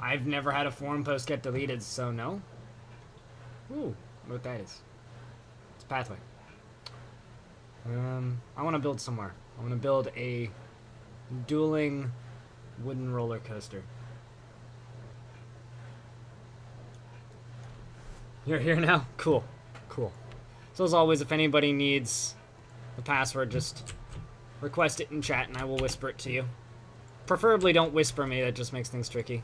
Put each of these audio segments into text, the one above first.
I've never had a forum post get deleted, so no. Ooh, what that is. It's a pathway. I want to build somewhere. I want to build a dueling wooden roller coaster. You're here now? Cool. Cool. So as always, if anybody needs the password, just request it in chat and I will whisper it to you. Preferably don't whisper me, that just makes things tricky.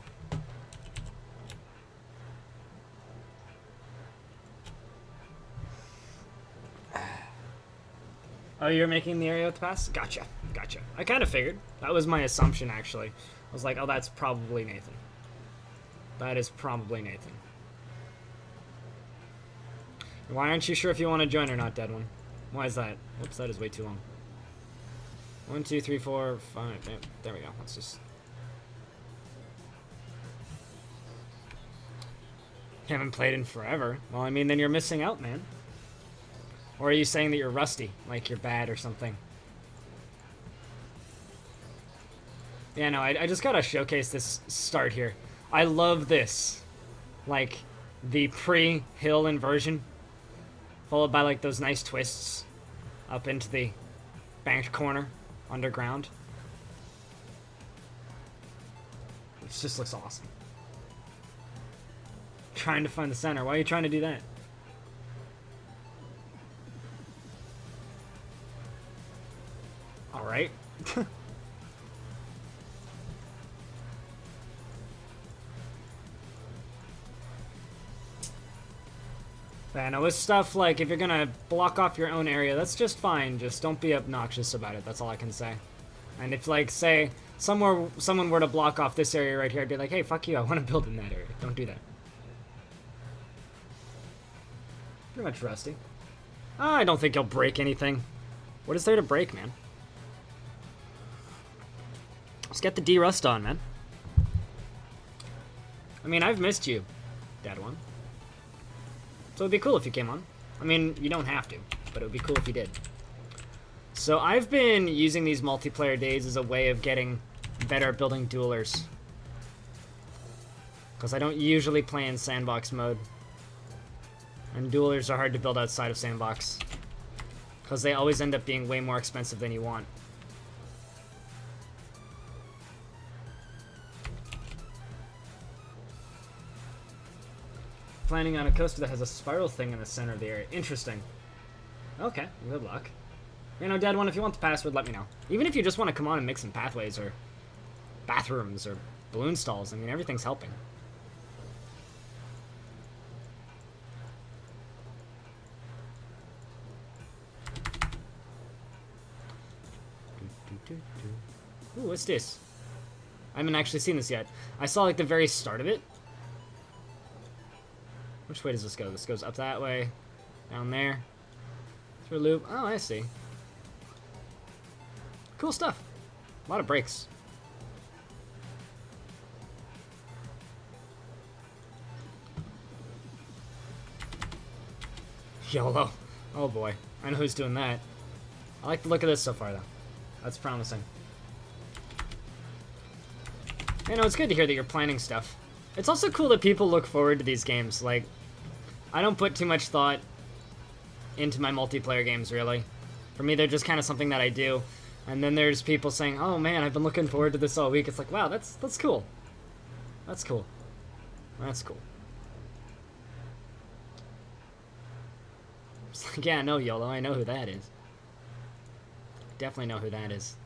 Oh, you're making the area with the pass? Gotcha. Gotcha. I kind of figured. That was my assumption, actually. I was like, oh, that's probably Nathan. That is probably Nathan. Why aren't you sure if you want to join or not, Dead One? Why is that? Whoops, that is way too long. 1, 2, 3, 4, 5. There we go. Let's just... You haven't played in forever. Well, I mean, then you're missing out, man. Or are you saying that you're rusty, like you're bad or something? Yeah, no, I just gotta showcase this start here. I love this. Like, the pre-hill inversion, followed by, like, those nice twists up into the banked corner underground. It just looks awesome. Trying to find the center. Why are you trying to do that? Alright. Yeah, no, with stuff like, if you're gonna block off your own area, that's just fine. Just don't be obnoxious about it. That's all I can say. And if, like, say, someone were to block off this area right here, I'd be like, hey, fuck you, I want to build in that area. Don't do that. Pretty much rusty. I don't think you'll break anything. What is there to break, man? Let's get the D-Rust on, man. I mean, I've missed you, Dad One. So it'd be cool if you came on. I mean, you don't have to, but it would be cool if you did. So I've been using these multiplayer days as a way of getting better at building duelers. Because I don't usually play in sandbox mode. And duelers are hard to build outside of sandbox. Because they always end up being way more expensive than you want. Planning on a coaster that has a spiral thing in the center of the area. Interesting. Okay, good luck. You know, Dad One, if you want the password, let me know. Even if you just want to come on and make some pathways or bathrooms or balloon stalls, I mean, everything's helping. Ooh, what's this? I haven't actually seen this yet. I saw, like, the very start of it. Which way does this go? This goes up that way, down there, through a loop. Oh, I see. Cool stuff. A lot of breaks. YOLO. Oh boy. I know who's doing that. I like the look of this so far, though. That's promising. You know, it's good to hear that you're planning stuff. It's also cool that people look forward to these games. Like, I don't put too much thought into my multiplayer games, really. For me, they're just kind of something that I do. And then there's people saying, oh man, I've been looking forward to this all week. It's like, wow, that's cool. That's cool. That's cool. It's like, yeah, no, YOLO, I know who that is. Definitely know who that is.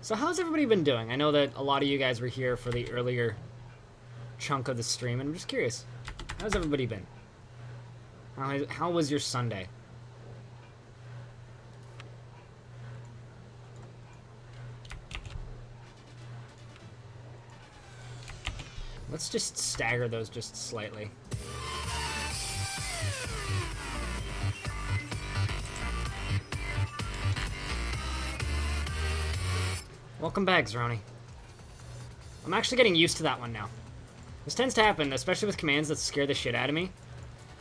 So how's everybody been doing? I know that a lot of you guys were here for the earlier chunk of the stream, and I'm just curious. How's everybody been? How was your Sunday? Let's just stagger those just slightly. Welcome back, Zeroni. I'm actually getting used to that one now. This tends to happen, especially with commands that scare the shit out of me.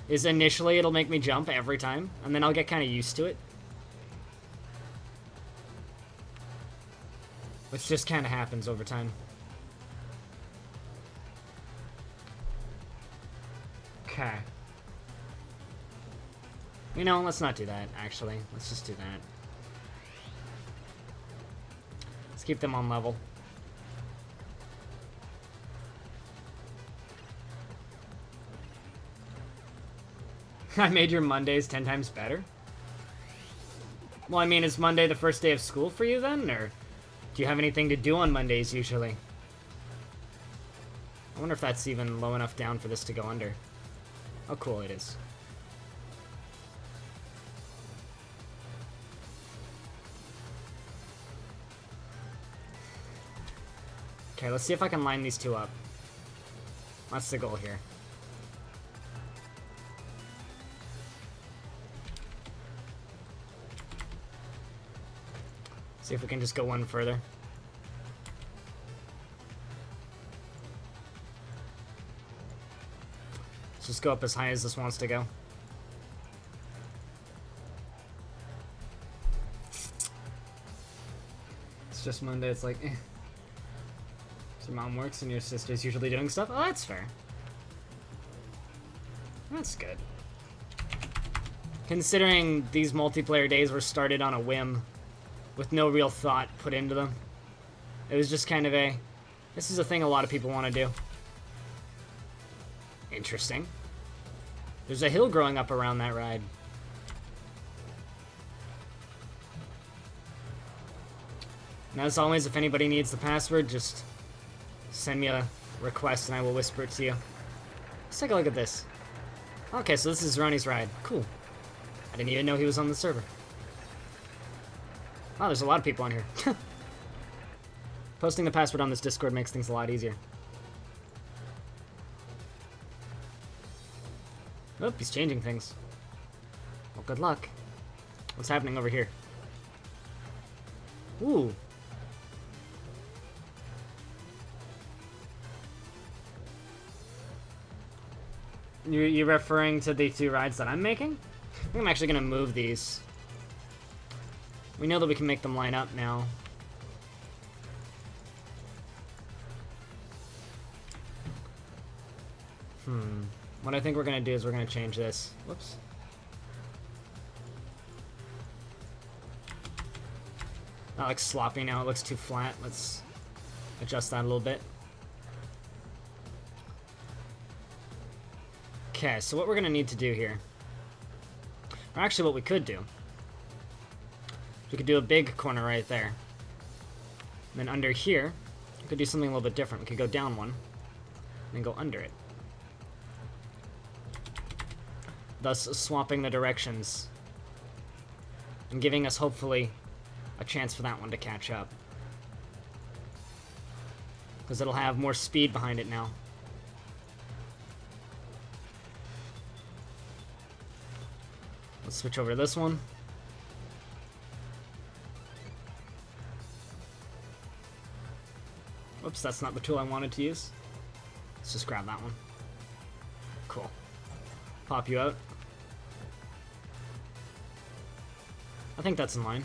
Is initially it'll make me jump every time, and then I'll get kind of used to it. Which just kind of happens over time. Okay. You know, let's not do that, actually. Let's just do that. Let's keep them on level. I made your Mondays 10 times better? Well, I mean, is Monday the first day of school for you then, or do you have anything to do on Mondays usually? I wonder if that's even low enough down for this to go under. Oh, cool, it is. Okay, let's see if I can line these two up. That's the goal here. See if we can just go one further. Let's just go up as high as this wants to go. It's just Monday, it's like, eh. So your mom works and your sister's usually doing stuff? Oh, that's fair. That's good. Considering these multiplayer days were started on a whim, with no real thought put into them. It was just kind of a, this is a thing a lot of people want to do. Interesting. There's a hill growing up around that ride. And as always, if anybody needs the password, just send me a request and I will whisper it to you. Let's take a look at this. Okay, so this is Ronnie's ride. Cool. I didn't even know he was on the server. Wow, there's a lot of people on here. Posting the password on this Discord makes things a lot easier. Oh, he's changing things. Well, good luck. What's happening over here? Ooh. You're referring to the two rides that I'm making? I think I'm actually going to move these. We know that we can make them line up now. What I think we're going to do is we're going to change this. Whoops. That looks sloppy now. It looks too flat. Let's adjust that a little bit. Okay, so what we're going to need to do here, or actually what we could do, we could do a big corner right there. And then under here, we could do something a little bit different. We could go down one, and then go under it. Thus swapping the directions. And giving us, hopefully, a chance for that one to catch up. Because it'll have more speed behind it now. Let's switch over to this one. Whoops, that's not the tool I wanted to use. Let's just grab that one. Cool. Pop you out. I think that's in line.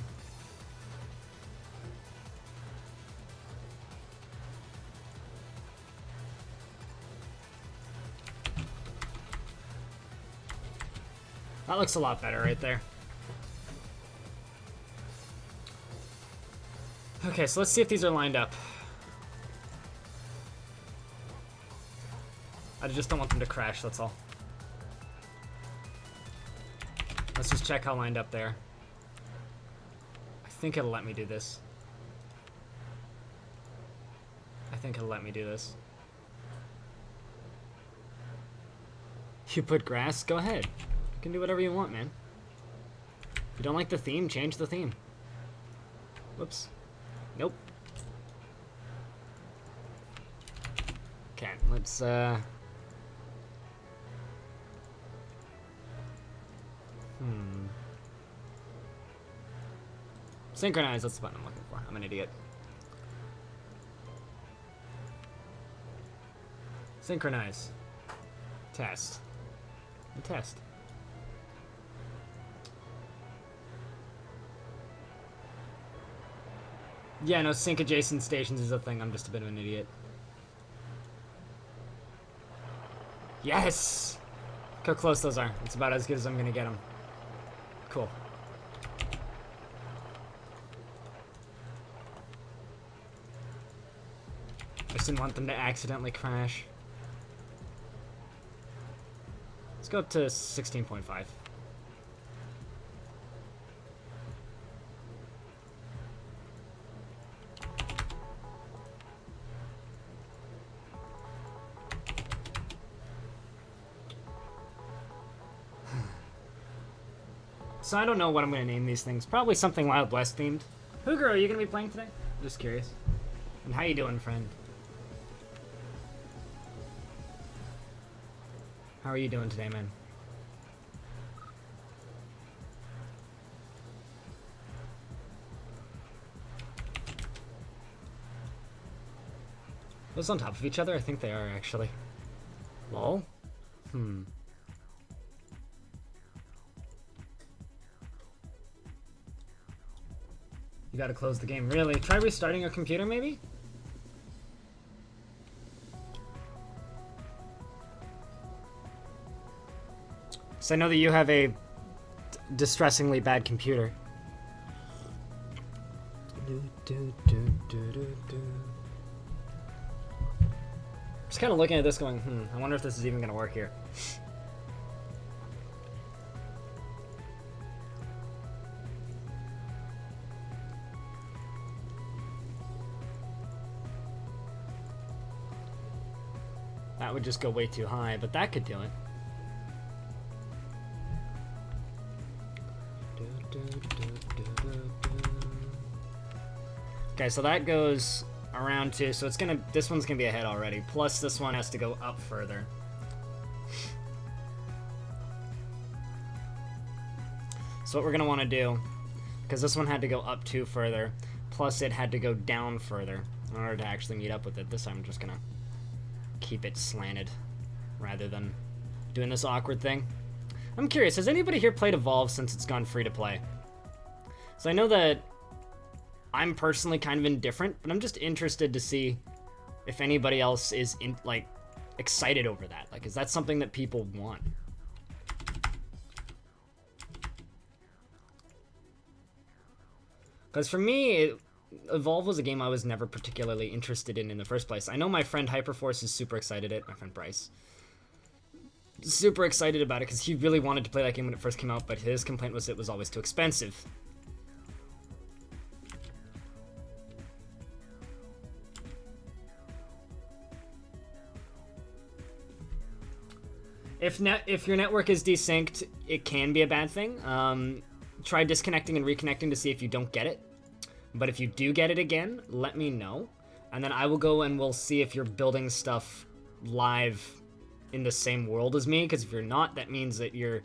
That looks a lot better right there. Okay, so let's see if these are lined up. I just don't want them to crash, that's all. Let's just check how lined up they are. I think it'll let me do this. I think it'll let me do this. You put grass? Go ahead. You can do whatever you want, man. If you don't like the theme, change the theme. Whoops. Nope. Okay, let's, Synchronize, that's the button I'm looking for. I'm an idiot. Synchronize. Test. And test. Yeah, no, sync adjacent stations is a thing. I'm just a bit of an idiot. Yes! Look how close those are. It's about as good as I'm gonna get them. Cool. I just didn't want them to accidentally crash. Let's go up to 16.5. So I don't know what I'm going to name these things. Probably something Wild West themed. Hooger, are you going to be playing today? Just curious. And how you doing, friend? How are you doing today, man? Those on top of each other? I think they are, actually. Lol? You gotta close the game. Really? Try restarting your computer, maybe? So I know that you have a distressingly bad computer. Just kind of looking at this going, I wonder if this is even gonna work here. That would just go way too high, but that could do it. Okay, so that goes around to, so it's gonna, this one's gonna be ahead already, plus this one has to go up further. So what we're gonna wanna do, because this one had to go up 2 further, plus it had to go down further in order to actually meet up with it. This time I'm just gonna keep it slanted rather than doing this awkward thing. I'm curious, has anybody here played Evolve since it's gone free to play? So I know that I'm personally kind of indifferent, but I'm just interested to see if anybody else is excited over that. Like, is that something that people want? Because for me, Evolve was a game I was never particularly interested in the first place. I know my friend Hyperforce is super excited at it, my friend Bryce. Super excited about it because he really wanted to play that game when it first came out, but his complaint was it was always too expensive. If your network is desynced, it can be a bad thing. Try disconnecting and reconnecting to see if you don't get it. But if you do get it again, let me know. And then I will go and we'll see if you're building stuff live in the same world as me. Because if you're not, that means that you're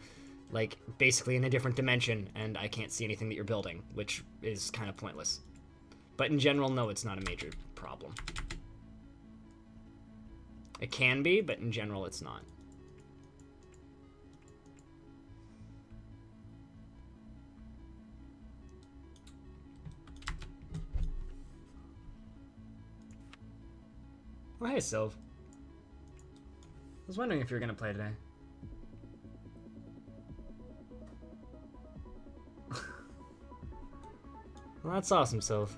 like basically in a different dimension and I can't see anything that you're building, which is kind of pointless. But in general, no, it's not a major problem. It can be, but in general, it's not. Oh, hey, Sylv. I was wondering if you were going to play today. Well, that's awesome, Sylv.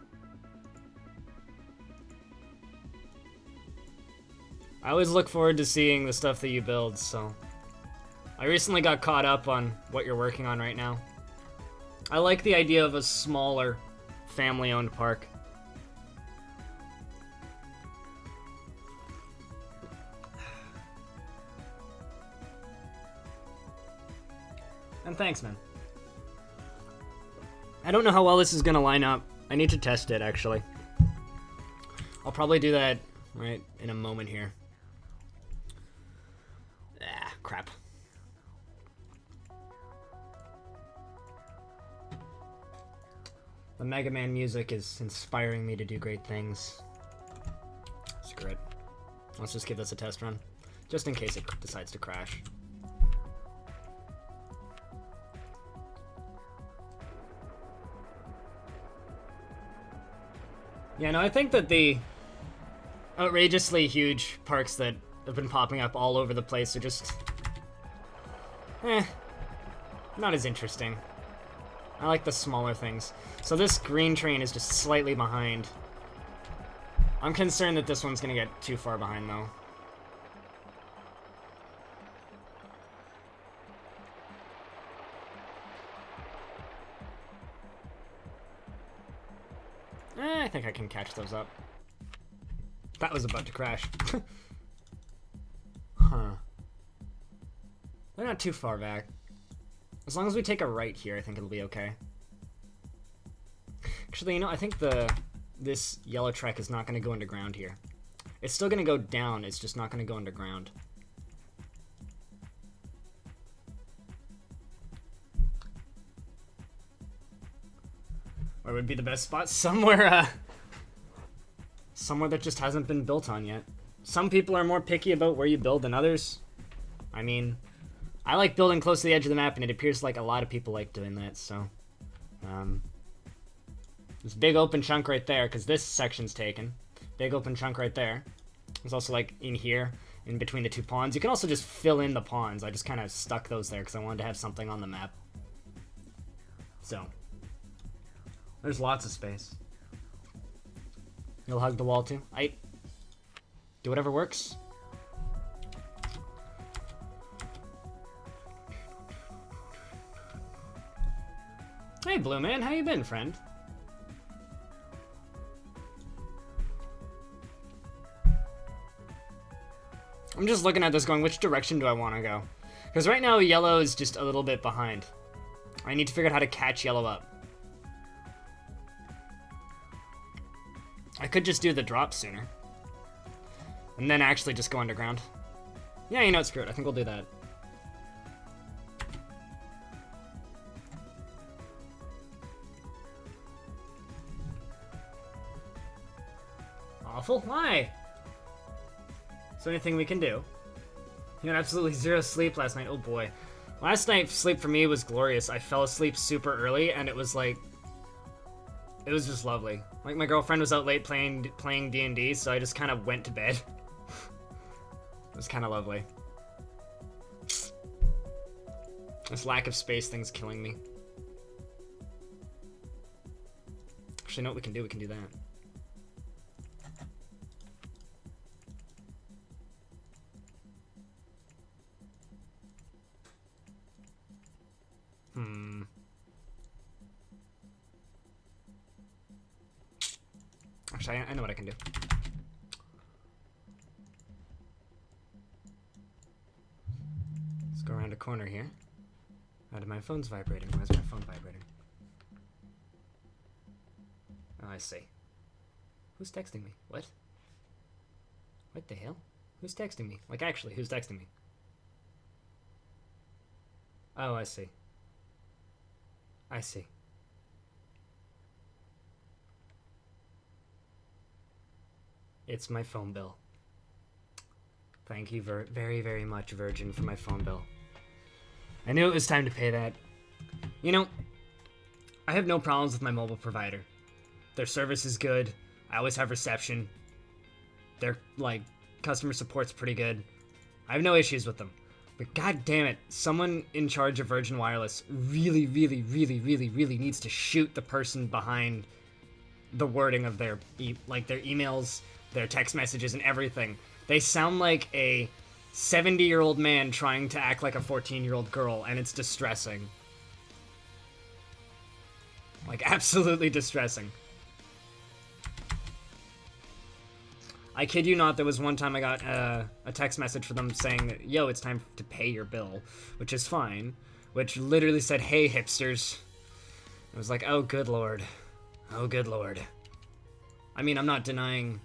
I always look forward to seeing the stuff that you build, so... I recently got caught up on what you're working on right now. I like the idea of a smaller, family-owned park. And thanks, man. I don't know how well this is gonna line up. I need to test it, actually. I'll probably do that right in a moment here. Ah, crap. The Mega Man music is inspiring me to do great things. Screw it. Let's just give this a test run. Just in case it decides to crash. Yeah, no, I think that the outrageously huge parks that have been popping up all over the place are just... not as interesting. I like the smaller things. So this green train is just slightly behind. I'm concerned that this one's gonna get too far behind, though. I think I can catch those up. That was about to crash. Huh. They're not too far back. As long as we take a right here, I think it'll be okay. Actually, you know, I think this yellow track is not going to go underground here. It's still going to go down, it's just not going to go underground. Where would be the best spot? Somewhere, somewhere that just hasn't been built on yet. Some people are more picky about where you build than others. I mean, I like building close to the edge of the map, and it appears like a lot of people like doing that, so... this big open chunk right there, because this section's taken. Big open chunk right there. There's also, like, in here, in between the two ponds. You can also just fill in the ponds. I just kind of stuck those there, because I wanted to have something on the map. So... there's lots of space. You'll hug the wall too? I do whatever works. Hey Blue Man, how you been, friend? I'm just looking at this going, which direction do I want to go? Because right now yellow is just a little bit behind. I need to figure out how to catch yellow up. I could just do the drop sooner. And then actually just go underground. Yeah, you know what, screw it. I think we'll do that. Awful? Why? Is there anything we can do? You had absolutely zero sleep last night. Oh boy. Last night's sleep for me was glorious. I fell asleep super early and it was like... it was just lovely. Like, my girlfriend was out late playing D&D, so I just kind of went to bed. It was kind of lovely. This lack of space thing's killing me. Actually, know what we can do? We can do that. Actually, I know what I can do. Let's go around a corner here. My phone's vibrating. Why is my phone vibrating? Oh, I see. Who's texting me? What? What the hell? Who's texting me? Like, actually, who's texting me? Oh, I see. I see. It's my phone bill. Thank you very, very much, Virgin, for my phone bill. I knew it was time to pay that. You know, I have no problems with my mobile provider. Their service is good. I always have reception. Their, like, customer support's pretty good. I have no issues with them. But god damn it, someone in charge of Virgin Wireless really, really, really, really, really needs to shoot the person behind the wording of their their emails, their text messages, and everything. They sound like a 70-year-old man trying to act like a 14-year-old girl, and it's distressing. Like, absolutely distressing. I kid you not, there was one time I got a text message from them saying that, yo, it's time to pay your bill, which is fine, which literally said, hey, hipsters. I was like, oh, good lord. Oh, good lord. I mean, I'm not denying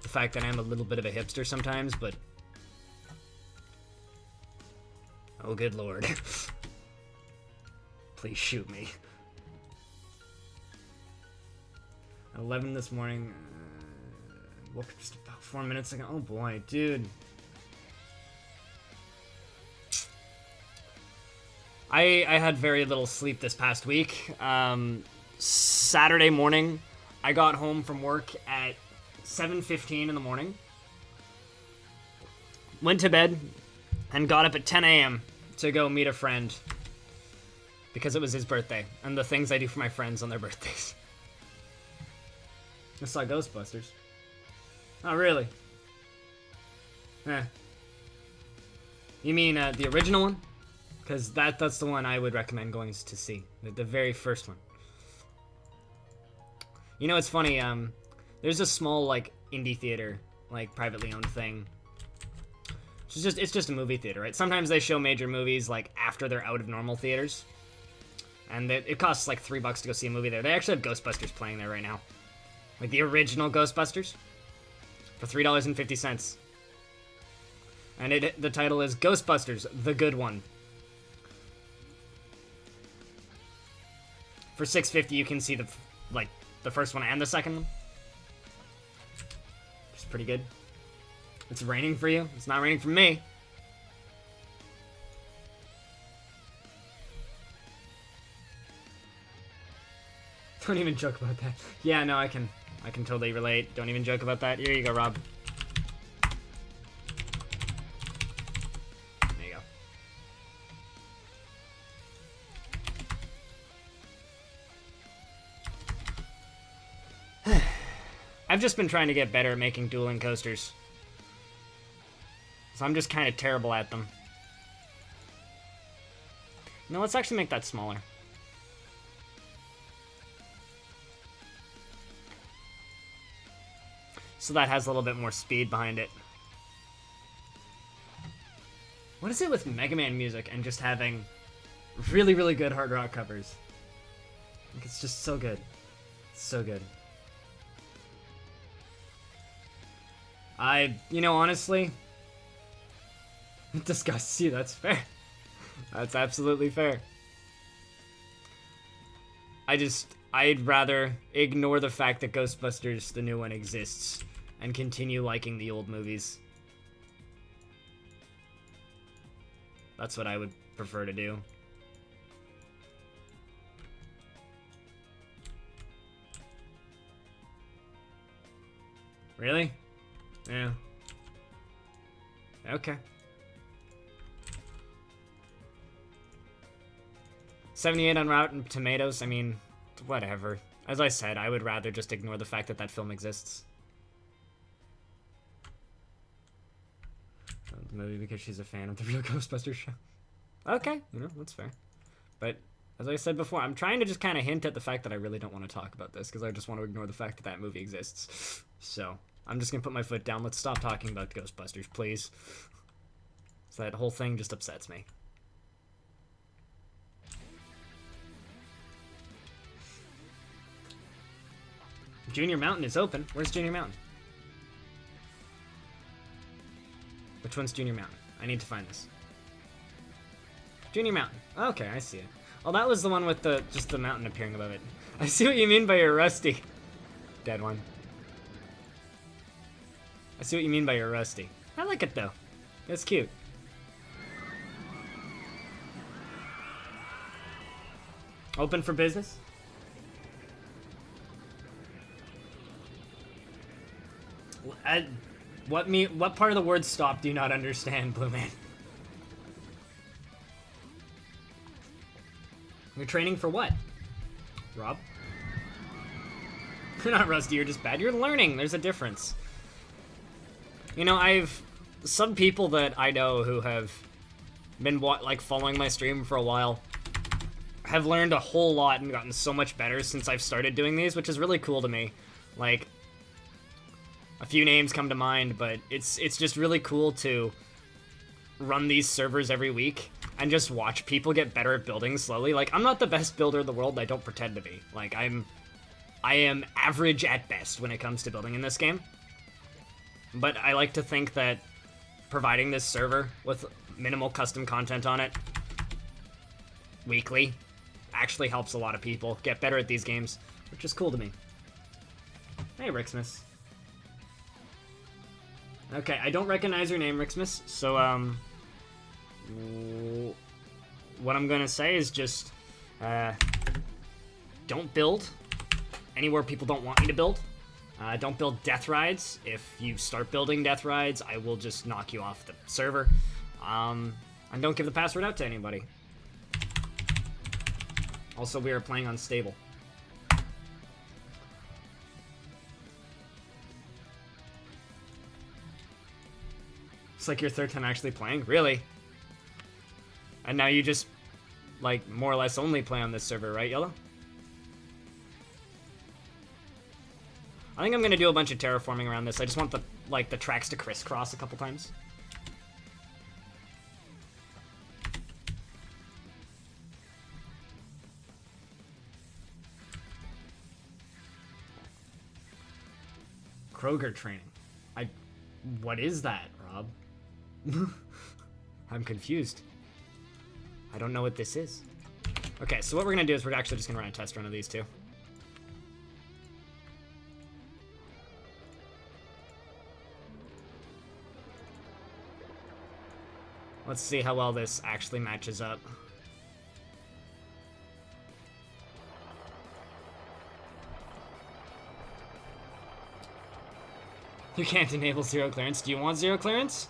the fact that I'm a little bit of a hipster sometimes, but... oh, good lord. Please shoot me. At 11 this morning... woke up just about 4 minutes ago. Oh boy, dude. I had very little sleep this past week. Saturday morning, I got home from work at 7:15 in the morning, went to bed, and got up at 10 a.m. to go meet a friend because it was his birthday, and the things I do for my friends on their birthdays. I saw Ghostbusters. Oh, really? Eh. You mean the original one? Because that's the one I would recommend going to see. The very first one. You know, it's funny, there's a small, like, indie theater, like, privately owned thing. It's just a movie theater, right? Sometimes they show major movies, like, after they're out of normal theaters. And it costs, like, $3 to go see a movie there. They actually have Ghostbusters playing there right now. Like, the original Ghostbusters. For $3.50. And the title is Ghostbusters, The Good One. For $6.50, you can see the first one and the second one. Which is pretty good. It's raining for you. It's not raining for me. Don't even joke about that. Yeah, no, I can totally relate. Don't even joke about that. Here you go, Rob. There you go. I've just been trying to get better at making dueling coasters. So I'm just kind of terrible at them. No, let's actually make that smaller. So that has a little bit more speed behind it. What is it with Mega Man music and just having really, really good hard rock covers? Like, it's just so good. It's so good. You know, honestly, it disgusts you, that's fair. That's absolutely fair. I'd rather ignore the fact that Ghostbusters, the new one, exists and continue liking the old movies. That's what I would prefer to do. Really? Yeah. Okay. 78 on Rotten Tomatoes, I mean, whatever. As I said, I would rather just ignore the fact that that film exists. Maybe because she's a fan of the real Ghostbusters show. Okay, you know, that's fair. But, as I said before, I'm trying to just kind of hint at the fact that I really don't want to talk about this, because I just want to ignore the fact that that movie exists. So, I'm just going to put my foot down. Let's stop talking about Ghostbusters, please. So that whole thing just upsets me. Junior Mountain is open. Where's Junior Mountain? Which one's Junior Mountain? I need to find this. Junior Mountain. Okay, I see it. Oh, that was the one with just the mountain appearing above it. I see what you mean by your rusty. Dead one. I see what you mean by your rusty. I like it, though. That's cute. Open for business? What part of the word stop do you not understand, Blue Man? You're training for what? Rob? You're not rusty, you're just bad. You're learning, there's a difference. You know, some people that I know who have been, like, following my stream for a while have learned a whole lot and gotten so much better since I've started doing these, which is really cool to me. Like, a few names come to mind, but it's just really cool to run these servers every week and just watch people get better at building slowly. Like, I'm not the best builder in the world, I don't pretend to be. Like, I am average at best when it comes to building in this game. But I like to think that providing this server with minimal custom content on it weekly actually helps a lot of people get better at these games, which is cool to me. Hey, Rixmas. Okay, I don't recognize your name, Rixmas, so, what I'm gonna say is just, don't build anywhere people don't want me to build. Don't build death rides. If you start building death rides, I will just knock you off the server. And don't give the password out to anybody. Also, we are playing unstable. It's like your third time actually playing? Really? And now you just, like, more or less only play on this server, right, Yellow? I think I'm gonna do a bunch of terraforming around this. I just want the, like, the tracks to crisscross a couple times. Kroger training. What is that, Rob? I'm confused. I don't know what this is. Okay, so what we're gonna do is we're actually just gonna run a test run of these two. Let's see how well this actually matches up. You can't enable zero clearance. Do you want zero clearance?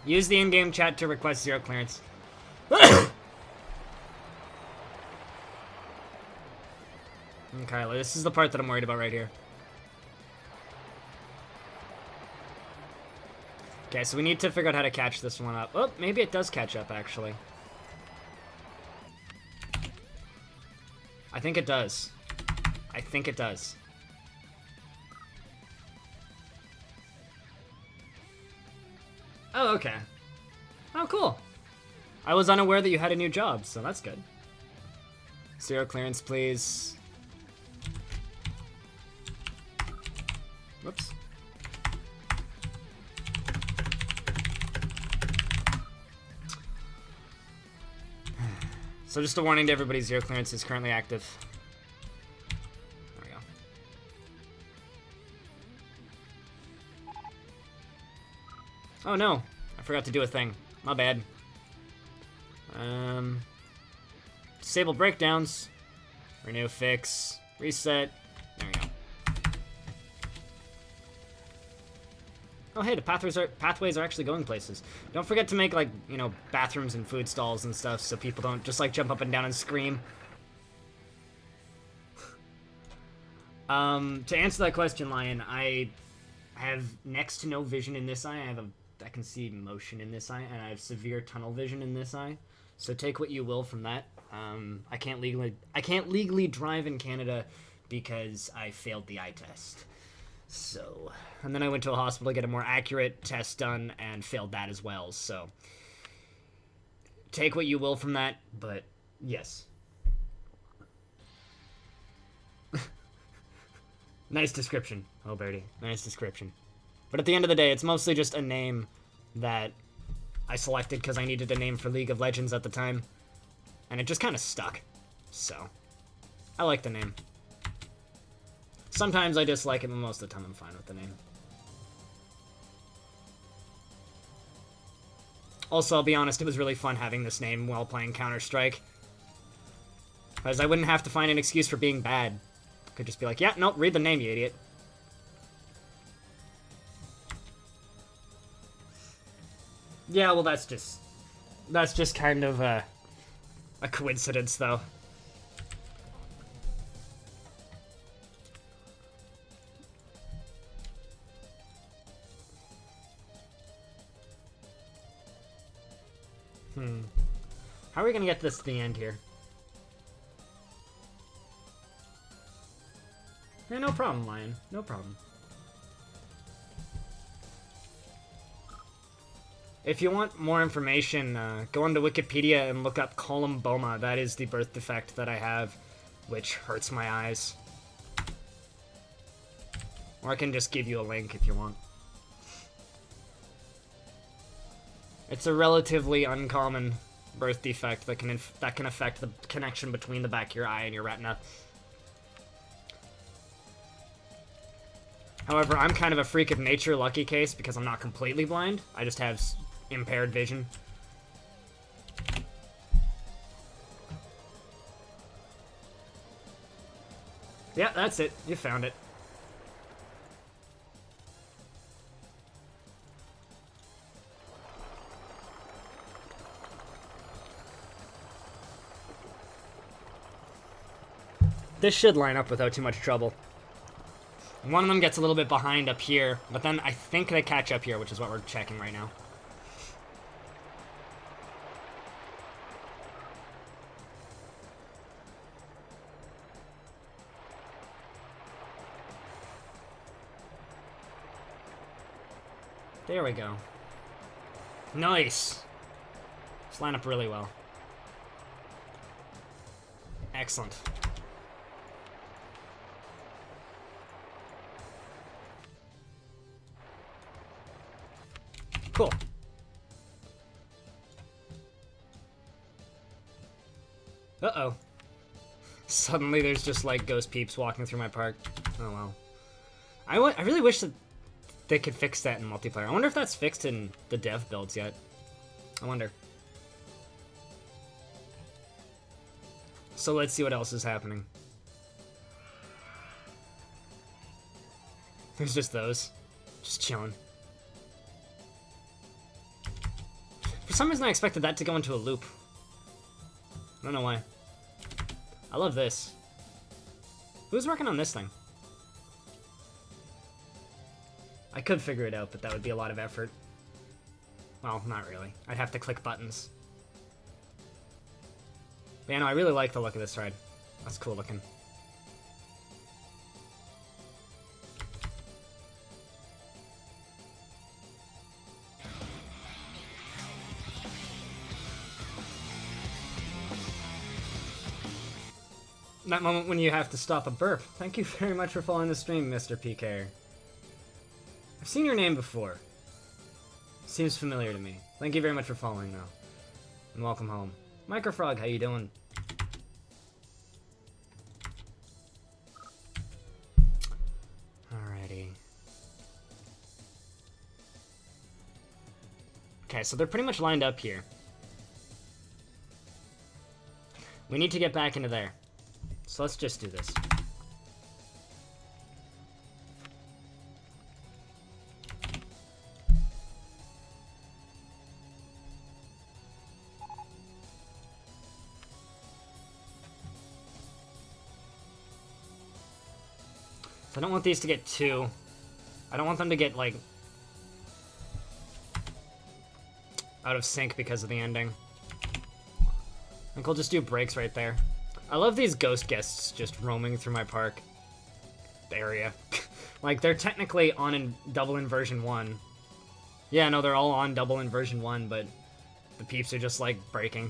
Use the in-game chat to request zero clearance. Okay, this is the part that I'm worried about right here. Okay, so we need to figure out how to catch this one up. Oh, maybe it does catch up, actually. I think it does. I think it does. Oh, okay. Oh, cool. I was unaware that you had a new job, so that's good. Zero clearance, please. Whoops. So just a warning to everybody, zero clearance is currently active. There we go. Oh no, I forgot to do a thing. My bad. Disable breakdowns. Renew, fix, reset. There we go. Oh hey, the pathways are actually going places. Don't forget to make, like, you know, bathrooms and food stalls and stuff so people don't just, like, jump up and down and scream. To answer that question, Lion, I have next to no vision in this eye. I can see motion in this eye, and I have severe tunnel vision in this eye. So take what you will from that. I can't legally drive in Canada because I failed the eye test. So, and then I went to a hospital to get a more accurate test done and failed that as well, so take what you will from that, but yes. Nice description, oh Birdie, nice description. But at the end of the day, it's mostly just a name that I selected because I needed a name for League of Legends at the time, and it just kind of stuck, so I like the name. Sometimes I dislike it, but most of the time I'm fine with the name. Also, I'll be honest, it was really fun having this name while playing Counter-Strike. Because I wouldn't have to find an excuse for being bad. I could just be like, yeah, nope, read the name, you idiot. Yeah, well, that's just kind of a coincidence, though. How are we gonna get this to the end here? Yeah, no problem, Lion. No problem. If you want more information, go onto Wikipedia and look up columboma. That is the birth defect that I have, which hurts my eyes. Or I can just give you a link if you want. It's a relatively uncommon birth defect that can affect the connection between the back of your eye and your retina. However, I'm kind of a freak of nature lucky case because I'm not completely blind. I just have impaired vision. Yeah, that's it. You found it. This should line up without too much trouble. One of them gets a little bit behind up here, but then I think they catch up here, which is what we're checking right now. There we go. Nice. Just line up really well. Excellent. Cool. Uh-oh. Suddenly there's just, like, ghost peeps walking through my park. Oh, well. I really wish that they could fix that in multiplayer. I wonder if that's fixed in the dev builds yet. I wonder. So let's see what else is happening. There's just those. Just chilling. For some reason I expected that to go into a loop. I don't know why. I love this. Who's working on this thing? I could figure it out, but that would be a lot of effort. Well, not really. I'd have to click buttons. But yeah, no, I really like the look of this ride. That's cool looking. That moment when you have to stop a burp. Thank you very much for following the stream, Mr. PK. I've seen your name before. Seems familiar to me. Thank you very much for following, though. And welcome home. Microfrog, how you doing? Alrighty. Okay, so they're pretty much lined up here. We need to get back into there. So let's just do this. So I don't want these to get too... I don't want them to get, like, out of sync because of the ending. I think we'll just do breaks right there. I love these ghost guests just roaming through my park area. Like, they're technically on in double in version 1. Yeah, no, they're all on double in version 1, but the peeps are just, like, breaking.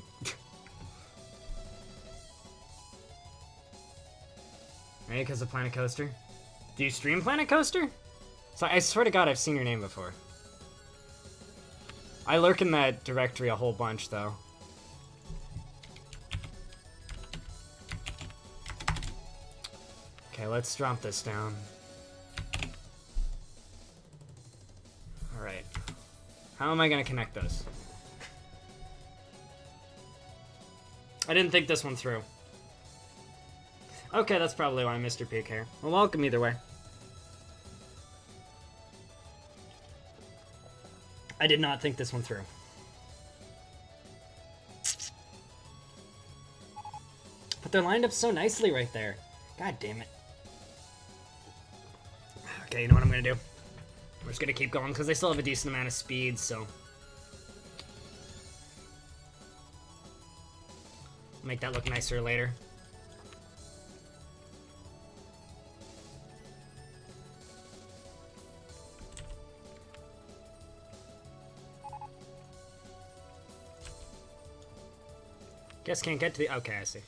Maybe because of Planet Coaster? Do you stream Planet Coaster? So I swear to God, I've seen your name before. I lurk in that directory a whole bunch, though. Okay, let's drop this down. Alright. How am I gonna connect those? I didn't think this one through. Okay, that's probably why Mr. Pig here. Well, welcome either way. I did not think this one through. But they're lined up so nicely right there. God damn it. Okay, you know what I'm gonna do? We're just gonna keep going because they still have a decent amount of speed, so. Make that look nicer later. Guess can't get to the... Okay, I see.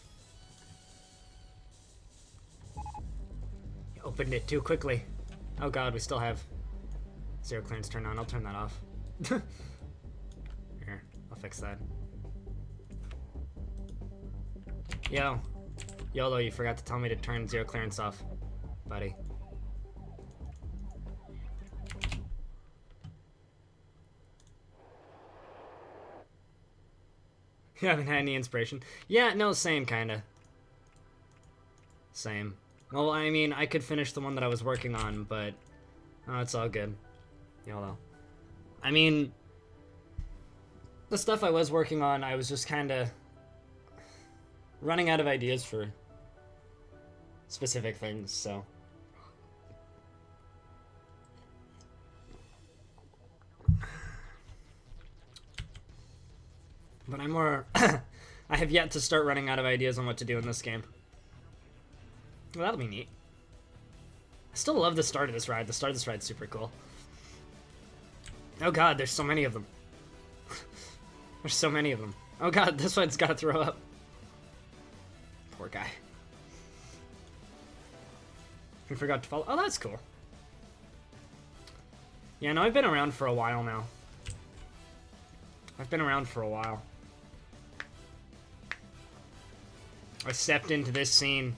You opened it too quickly. Oh god, we still have zero clearance turned on. I'll turn that off. Here, I'll fix that. Yo. YOLO, you forgot to tell me to turn zero clearance off, buddy. You haven't had any inspiration? Yeah, no, same, kinda. Same. Well, I mean, I could finish the one that I was working on, but it's all good. YOLO. I mean, the stuff I was working on, I was just kind of running out of ideas for specific things, so. But I'm more... I have yet to start running out of ideas on what to do in this game. Well, that'll be neat. I still love the start of this ride. The start of this ride's super cool. Oh god, there's so many of them. There's so many of them. Oh god, this one's gotta throw up. Poor guy. He forgot to follow. Oh, that's cool. Yeah, no, I've been around for a while now. I've been around for a while. I stepped into this scene,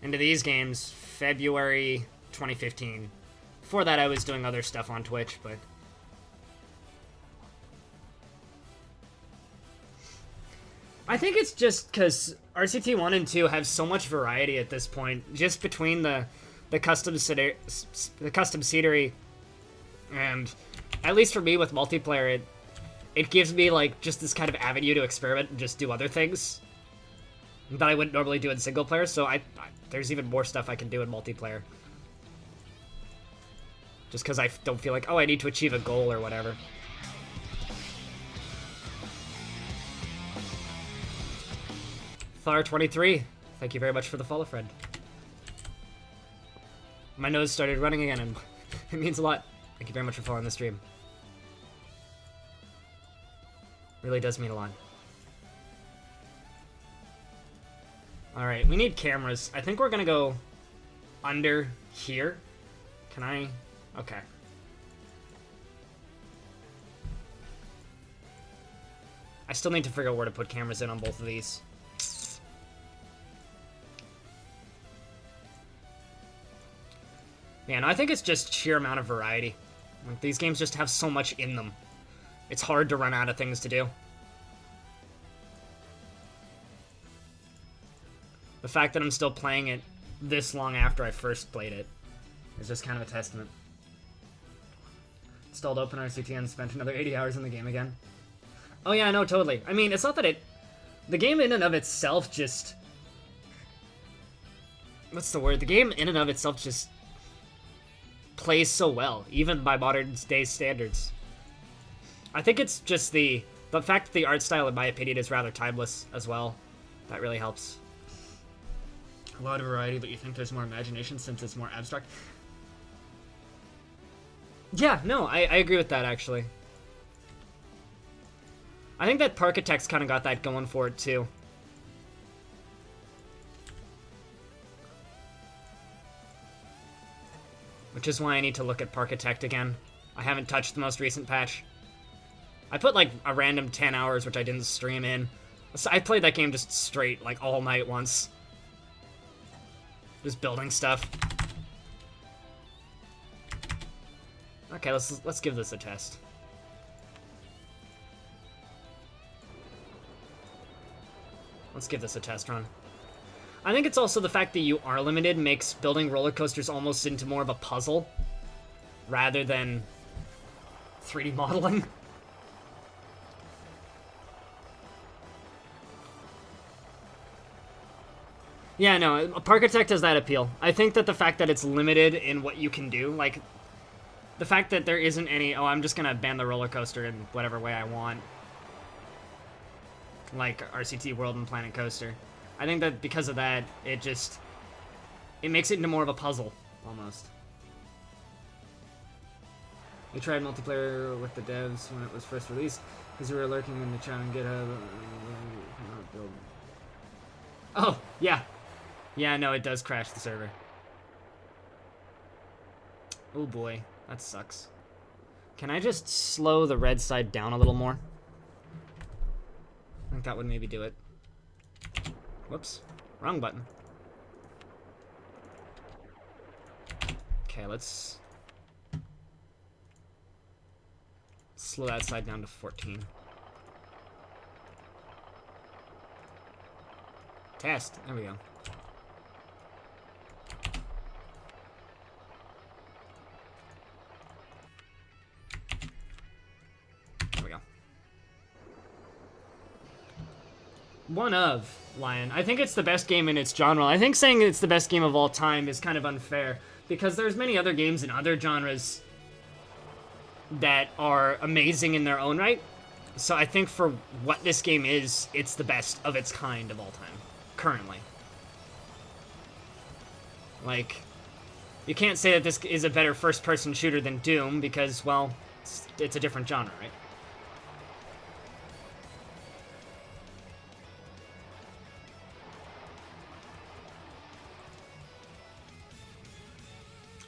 into these games, February 2015. Before that, I was doing other stuff on Twitch, but... I think it's just because RCT 1 and 2 have so much variety at this point, just between the custom scenery, and at least for me with multiplayer, it gives me like just this kind of avenue to experiment and just do other things that I wouldn't normally do in single player. So there's even more stuff I can do in multiplayer, just because I don't feel like, oh, I need to achieve a goal or whatever. Thar23, thank you very much for the follow, friend. My nose started running again, and it means a lot. Thank you very much for following the stream. Really does mean a lot. Alright, we need cameras. I think we're gonna go under here. Can I? Okay. I still need to figure out where to put cameras in on both of these. Man, I think it's just sheer amount of variety. Like, these games just have so much in them. It's hard to run out of things to do. The fact that I'm still playing it this long after I first played it is just kind of a testament. Installed OpenRCT and spent another 80 hours in the game again. Oh yeah, no, totally. I mean, it's not that the game in and of itself just... What's the word? The game in and of itself just plays so well, even by modern day standards. I think it's just the fact that the art style, in my opinion, is rather timeless as well. That really helps. A lot of variety, but you think there's more imagination since it's more abstract? Yeah, no, I agree with that, actually. I think that Parkitect's kind of got that going for it, too. Which is why I need to look at Parkitect again. I haven't touched the most recent patch. I put like a random 10 hours, which I didn't stream in. So I played that game just straight, like all night once. Just building stuff. Okay, let's give this a test. Let's give this a test run. I think it's also the fact that you are limited makes building roller coasters almost into more of a puzzle rather than 3D modeling. Yeah, no, Parkitect has that appeal. I think that the fact that it's limited in what you can do, like, the fact that there isn't any, oh, I'm just gonna ban the roller coaster in whatever way I want, like RCT World and Planet Coaster. I think that because of that, it makes it into more of a puzzle, almost. We tried multiplayer with the devs when it was first released, because we were lurking in the chat and GitHub. Oh, yeah. Yeah, no, it does crash the server. Oh boy, that sucks. Can I just slow the red side down a little more? I think that would maybe do it. Whoops, wrong button. Okay, let's slow that side down to 14. Test, there we go. One of, Lion. I think it's the best game in its genre. I think saying it's the best game of all time is kind of unfair, because there's many other games in other genres that are amazing in their own right. So I think for what this game is, it's the best of its kind of all time, currently. Like, you can't say that this is a better first-person shooter than Doom, because, well, it's a different genre, right?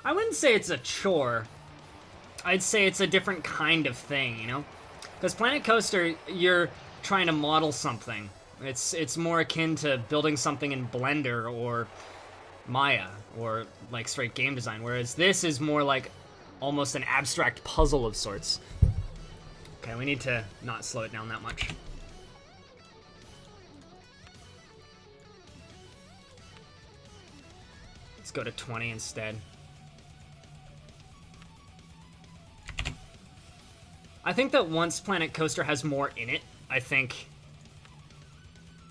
I wouldn't say it's a chore. I'd say it's a different kind of thing, you know? Because Planet Coaster, you're trying to model something. It's more akin to building something in Blender or Maya, or like straight game design, whereas this is more like almost an abstract puzzle of sorts. Okay, we need to not slow it down that much. Let's go to 20 instead. I think that once Planet Coaster has more in it, I think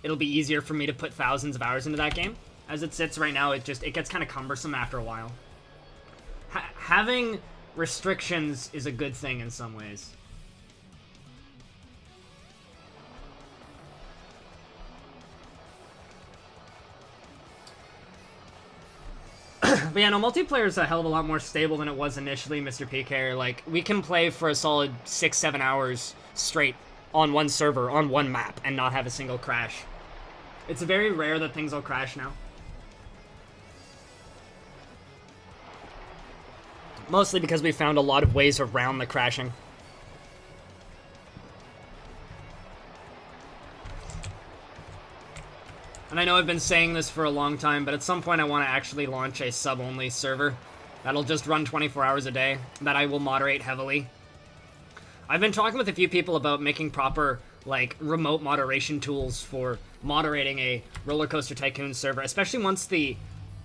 it'll be easier for me to put thousands of hours into that game. As it sits right now, it gets kind of cumbersome after a while. Having restrictions is a good thing in some ways. But yeah, no, multiplayer is a hell of a lot more stable than it was initially, Mr. PK. Like, we can play for a solid 6-7 hours straight on one server, on one map, and not have a single crash. It's very rare that things will crash now. Mostly because we found a lot of ways around the crashing. And I know I've been saying this for a long time, but at some point I want to actually launch a sub-only server that'll just run 24 hours a day, that I will moderate heavily. I've been talking with a few people about making proper, like, remote moderation tools for moderating a Roller Coaster Tycoon server, especially once the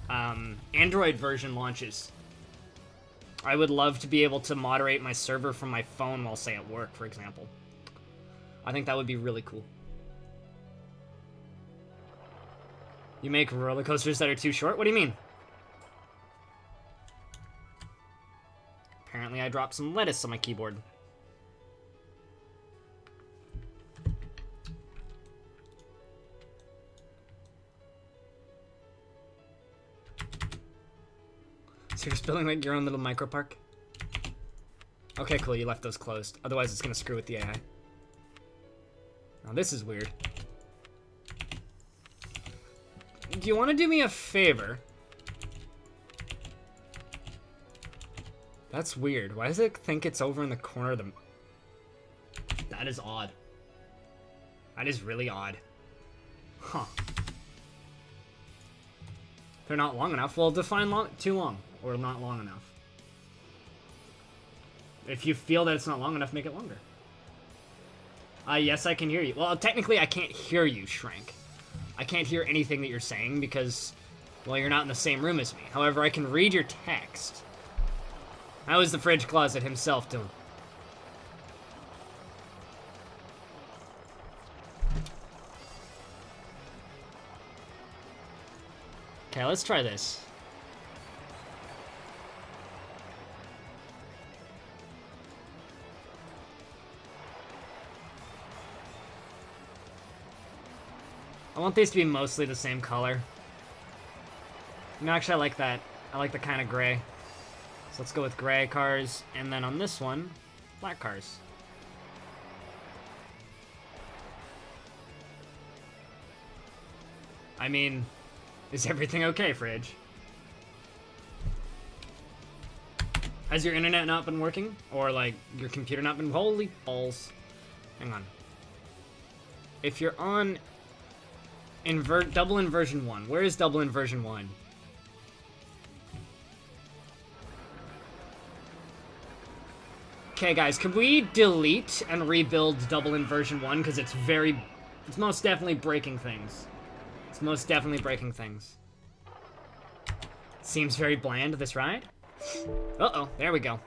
Android version launches. I would love to be able to moderate my server from my phone while, say, at work, for example. I think that would be really cool. You make roller coasters that are too short? What do you mean? Apparently I dropped some lettuce on my keyboard. So you're just building like your own little micro park? Okay, cool, you left those closed. Otherwise it's gonna screw with the AI. Now this is weird. Do you want to do me a favor? That's weird. Why does it think it's over in the corner of the... That is odd. That is really odd. Huh. They're not long enough. Well, define long, too long, or not long enough. If you feel that it's not long enough, make it longer. Yes, I can hear you. Well, technically, I can't hear you, Shrank. I can't hear anything that you're saying because, well, you're not in the same room as me. However, I can read your text. How is the fridge closet himself doing? Okay, let's try this. I want these to be mostly the same color. No, actually, I like that. I like the kind of gray. So let's go with gray cars, and then on this one, black cars. I mean, is everything okay, Fridge? Has your internet not been working? Or, like, your computer not been... Holy balls. Hang on. If you're on... double inversion 1. Where is double inversion 1? Okay, guys, could we delete and rebuild double inversion 1? Because it's most definitely breaking things. It's most definitely breaking things. Seems very bland, this ride. Uh-oh, there we go.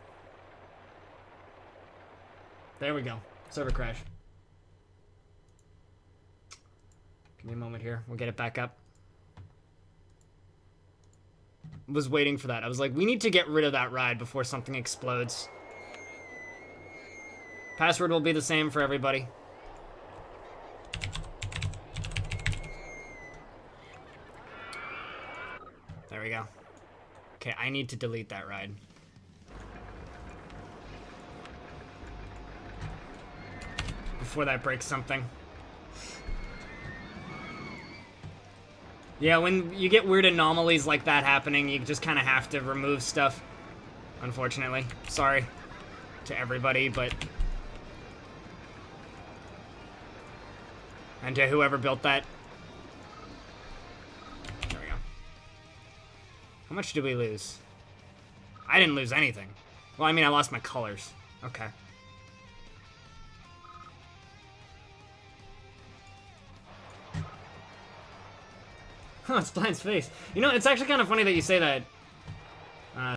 There we go. Server crash. Give me a moment here. We'll get it back up. Was waiting for that. I was like, we need to get rid of that ride before something explodes. Password will be the same for everybody. There we go. Okay, I need to delete that ride. Before that breaks something. Yeah, when you get weird anomalies like that happening, you just kind of have to remove stuff. Unfortunately. Sorry to everybody, but... And to whoever built that. There we go. How much did we lose? I didn't lose anything. Well, I mean, I lost my colors. Okay. Huh, it's Blind's face. You know, it's actually kind of funny that you say that.